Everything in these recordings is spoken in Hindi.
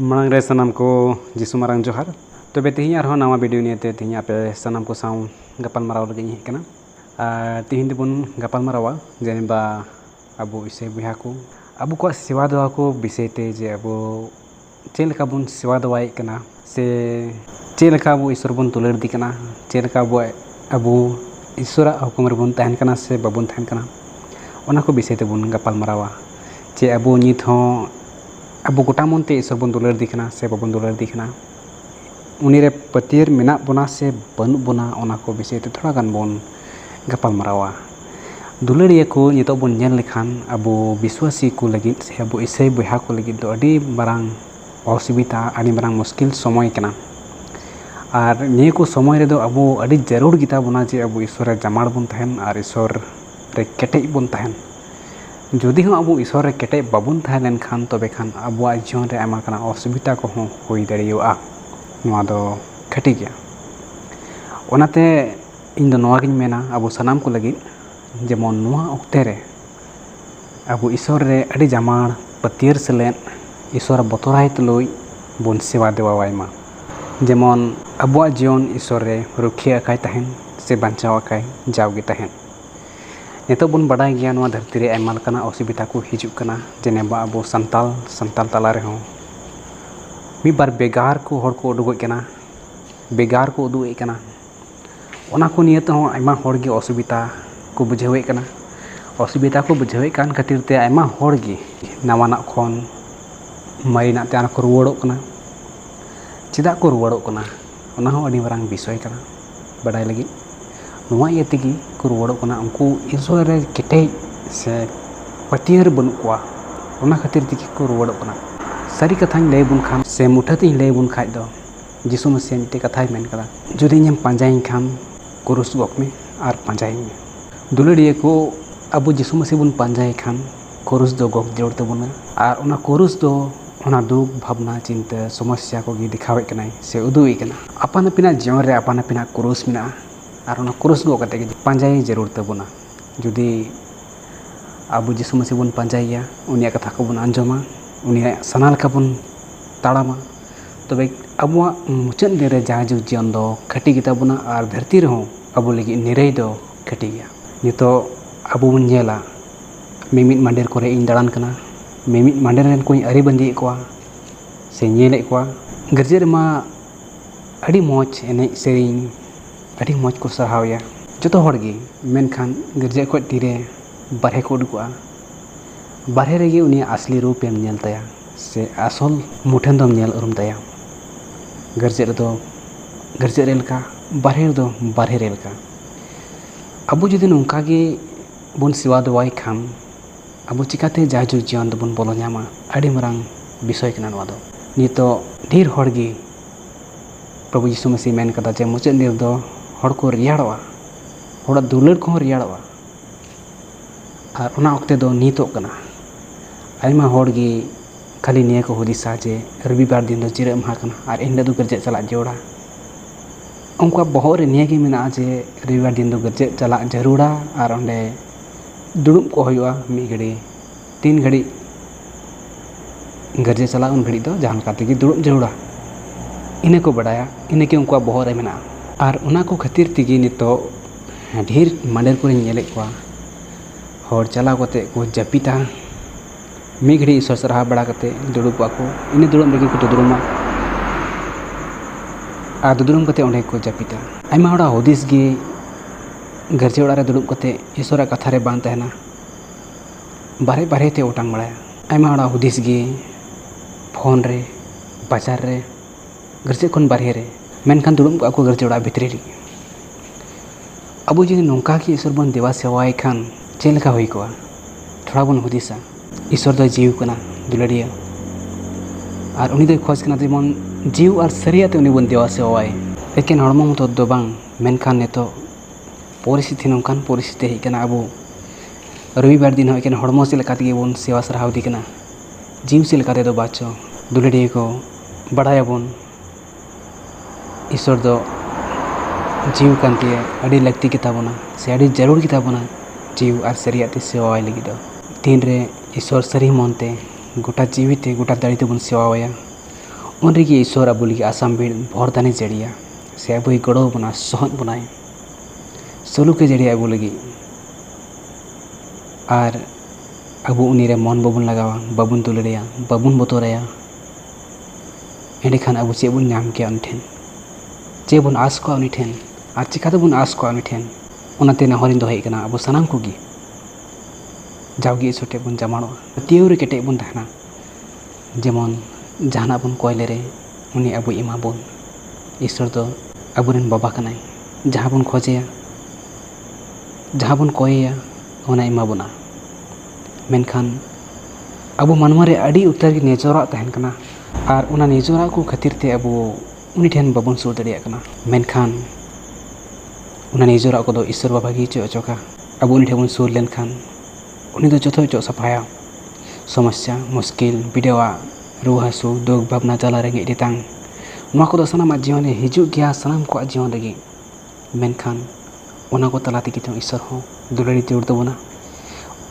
मांग रे सनम को जिसु मारंग जोहार तबे तेहिं आरो नवा वीडियो नियते तेहिं आपे सनम को साउ गपाल माराव लगे हेज कना तेहिं दिबन गपाल मारावा जेनेबा अबो इसे बुहा को अबो को सेवा दवा को विषयते जे अबो चेलका बन सेवा दवाई कना से चेलका अबो ईश्वर बन तुलर दी कना चेलका अबो ईश्वरा हुकुम रे बन तहन कना से बाबन तहन कना ओना को विषयते बन गपाल मारावा जे अबो नित हो अबो गोटा मनते ईश्वर बन दुलर दिखना से बाबन दुलर दिखना उनी रे पतियर मेना बोना से बनु बोना ओना को विषय ते थोड़ा गान बन गपाल मारावा दुलरिया को नितो बन नेल लेखान अबो विश्वासी को लगी से अबो ईसाई बहा को लगी दो अडी मारांग असुविधा अडी मारांग मुश्किल समय कना और निये को समय रे दो अबो अडी जरूर गिता बोना जे अबो ईश्वर जमाड़ बन तहन और ईश्वर रे केटेज बन तहन जुदी हम अब ईश्वर रे केटे बाबन तहन लेन खान तबे खान अबुआ जीवन रे आमा कना असुविधा को होई दाड़ियोआ नवा दो खटी गया ओनाते इन दो नवा गिन मेना अबो सनाम को लगी जेमन नवा ओक्ते रे अबो ईश्वर रे अडी जमाड़ पतियर सेलेन ईश्वर बतराय तुलुई बन सेवा देवा वायमा जेमन अबुआ जीवन ईश्वर रे रुखिया काय तहन से बांचावा काय जावगी तहन नितो बन बाडाय गया नवा धरती रे आयमा लकाना असुविधा को हिजुक कना जेनेबा अबो संताल तला रे हो मी बार बेगार को हर को उडुगो कना बेगार को उदुए कना ओना को नियत हो आयमा हर गे असुविधा को बुझावे कना असुविधा को बुझावे कान खातिर ते आयमा हर गे नवाना खन मारिना ते आना को रुवाड़ो कना चिदा को रुवाड़ो कना ओना हो अडी मारांग विषय कना बाडाय लगी नवा इयतेगी को रुवाड़ो कना उनको ईश्वर रे केटे से पतियर बनु कोआ ओना खातिर तिकी को रुवाड़ो कना सारी कथाኝ लay बुन खान से मुठाती लay बुन खाय दो जिसु मसीह मिटे कथाय मेन कदा जुदी नेम पांजाई खान कुरुस गक में आर पांजाई में दुलड़िए को अबो जिसु मसीह बुन पांजाई खान कुरुस दो गक जोड़ तबुना आर ओना कुरुस दो ओना दुख भावना चिंता समस्या को गी दिखावे कनाय से उदुई कना अपन पिना जीवन रे अपन पिना कुरुस मिना और उना कुरुस गो कते पांजाई जरूर तबुना जुदी अबो जिसु मसीह बन पांजाइया उनिया कथा को बन आंजमा उनिया सनाल का बन ताड़ामा तबे अबुआ मुचन दिन रे जहाँ जो जीवन दो खटी गिता बुना और धरती रहो अबो लगी निरई दो खटी गया नितो अबो बन नेला मिमित मंदिर को इन दाड़ान कना मिमित मंदिर रेन कोई अरी बंदी कोआ से नेले कोआ गर्जे मा अड़ी मोच एने सेरिंग अड़ी मौज को सराहया जो हड़गे मेनखान गिरजा को तीरे बारहे को उडुआ बारहे रेगे उनी असली रूप एम नेल ताया से असल मुठन दम नेल उरुम ताया गिरजे रेलका बारहे दो बारहे रेलका अबो जुदी नोंका गे बन सेवा दवाई खान अबो चिकाते जाजु जीवन दबन बोलो न्यामा अड़ी मारांग विषय कना नवा दो नितो ढेर हड़गे प्रभु यीशु मसीह मेन कदा जे मुचन दिन दो हड़ को रियाड़वा हड़ा दुलर को रियाड़वा और उना वक्ते दो नीतो कना आयमा हड़ गे खाली निया को हुदिसा जे रविवार दिन दो जिरा महा कना और इन दो गरजे चला जोड़ा उनका बहुत रे निया गे मेना जे रविवार दिन दो गरजे चला जरूरा और ओंडे दुड़ुब को होयुआ मी घड़ी 3 घड़ी गरजे चला उन घड़ी दो जहां का तेगी दुड़ुब जरूरा इने को बढ़ाया इने के उनका बहुत रे मेना और उना को खातिर तिगी नितो ढेर मंदिर को नेले को हर चला कोते को जपिता मी घड़ी ईश्वर सराहा बड़ा कते दुड़ुबा को इन दुड़ुब लगी को दुरुमा आ दुरुम कते ओंडे को जपिता आयमा हड़ा हदिस गे गरजे ओड़ा रे दुड़ुब कते ईश्वर कथा रे बान तहना बारे बारे ते ओटांग बड़ाया आयमा हड़ा हदिस गे फोन रे बाजार रे गरजे खन बारहे रे मेनखान दुड़ुब को गरजे ओड़ा भितरी रे अबो जुदी नोंका की ईश्वर बन देवा सेवाय खान चेलका होई को थोड़ा बन हुदिसा ईश्वर दो जीव कना दुलड़िया और उनी दो खोज कना जेमन जीव और सरियाते उनी बन देवा सेवाय लेकिन हड़मो मतो दो बांग मेनखान नेतो परिस्थिति नोंकान परिस्थिति हेई कना अबो रविवार दिन होय कना हड़मो से लेका तेगे बन सेवा सराहाव दी कना जीव से लेका दो बाचो दुलड़िया को बड़ायाबन ईश्वर दो जीव कांतिए अड़ी लगती किताबना से अड़ी जरूर किताबना जीव और सरियाते सेवाय लगी दो तीन रे ईश्वर सरी मनते गोटा जीविते गोटा दाड़ीते बन सेवाया उन रेगे ईश्वर अब लगे आसाम भीड़ भर दाने जड़िया से अब गड़ो बना सहन बनाए सलुके जड़िया अब लगे और अब उनी मन बाबन लगावा बाबन दुलड़िया बाबन बतोराया एंडेखान अब चे बन नाम के उन ठेन चे बन आस को उनी ठेन और चिकाते बन आस को उनी ठेन उनाते नहरिन दोहै कना अब सानाम कोगी जावगी ईश्वर टे बन जमाड़ो तीव्र केटे बन तहना जेमन जहाना बन कोयले रे उनी अब इमा बन ईश्वर तो अबुरेन बाबा कनाय जहाँ बन खोजेया जहाँ बन कोयया उना इमा बना मेनखान अब मानवा रे अड़ी उतर की नेचरा तहन कना और उना नेचरा को खातिर ते अब उनी ठेन बाबन सुर दड़िया कना मेनखान उना नेचरा को दो ईश्वर बाबा की चो चोका अब उनी ठेन सुर लेन खान उनी दो जोथो चो सफाया समस्या मुश्किल बिडेवा रुआ हासु दुख भावना जला रेंगे रेतांग नोआ को दो सानाम जीवन रे हिजु गया सानाम को जीवन लगी मेनखान उना को तला ते किचों ईश्वर हो दुलड़ी जरूर तबना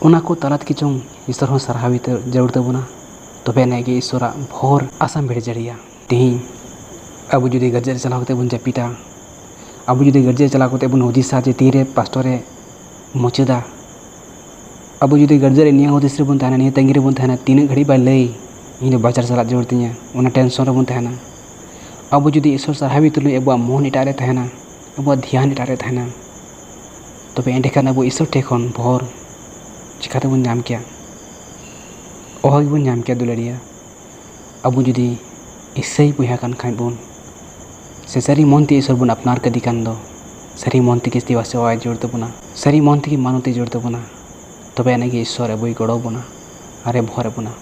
उना को तला ते किचों ईश्वर हो सरहावी जरूर तबना तबे नेगे ईश्वरा भोर आसाम भेड़ जड़िया तेही अब जुदी गर्जे चलाव कते बन जपीटा अब जुदी गर्जे चलाव कते बन हुदिसा जे तीरे पास्टरे मुचदा अब जुदी गर्जे रे निया हुदिस रे बन तहना निया तंगी रे बन तहना तीन घड़ी बाय लई इन बाजार चला जरूर तिया उना टेंशन रे बन तहना अब जुदी ईश्वर सरहावी तुलु अब मन इटारे तहना अब ध्यान इटारे तहना तबे एंडेखान अब ईश्वर ठेखन भोर चिकाते बन नाम किया ओहग बन नाम किया दुलड़िया अब जुदी ईसई बुहा कान खान बन से सारी मन ते ईश्वर बन अपनार कदी कान दो सारी मन ते किस्ती वासे वाय जोड़ तबना सारी मन ते मानते जोड़ तबना तबे एनेगे ईश्वर अब गड़ो बना अरे भोर बना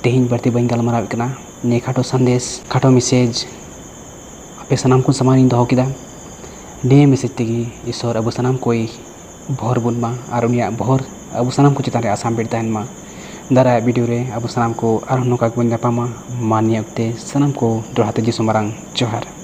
तेहिन बरती बन गलमाराव कना ने खाटो संदेश खाटो मैसेज अपे सनाम को समान दो किदा ने मैसेज तेगी ईश्वर अब सनाम कोई भोर बन मा और उनिया भोर अब सनाम को चितान रे आसाम बेड़ तहन मा दारा वीडियो रे अब सनाम को आर नोका बन जापामा मानिया उक्ते सनाम को दोहाते जिसु मारांग जोहार।